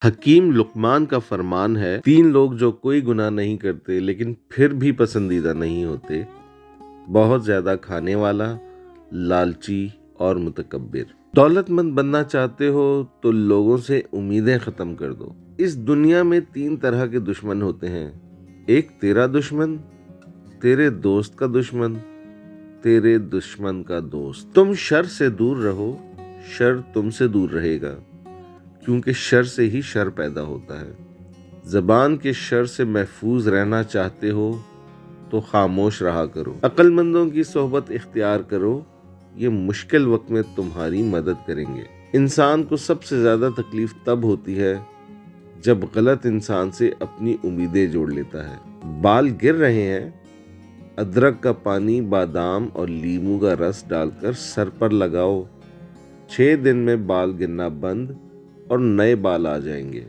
حکیم لقمان کا فرمان ہے، 3 لوگ جو کوئی گناہ نہیں کرتے لیکن پھر بھی پسندیدہ نہیں ہوتے: بہت زیادہ کھانے والا، لالچی اور متکبر۔ دولت مند بننا چاہتے ہو تو لوگوں سے امیدیں ختم کر دو۔ اس دنیا میں 3 طرح کے دشمن ہوتے ہیں: ایک تیرا دشمن، تیرے دوست کا دشمن، تیرے دشمن کا دوست۔ تم شر سے دور رہو، شر تم سے دور رہے گا، کیونکہ شر سے ہی شر پیدا ہوتا ہے۔ زبان کے شر سے محفوظ رہنا چاہتے ہو تو خاموش رہا کرو۔ عقل مندوں کی صحبت اختیار کرو، یہ مشکل وقت میں تمہاری مدد کریں گے۔ انسان کو سب سے زیادہ تکلیف تب ہوتی ہے جب غلط انسان سے اپنی امیدیں جوڑ لیتا ہے۔ بال گر رہے ہیں، ادرک کا پانی، بادام اور لیموں کا رس ڈال کر سر پر لگاؤ، 6 دن میں بال گرنا بند اور نئے بال آ جائیں گے۔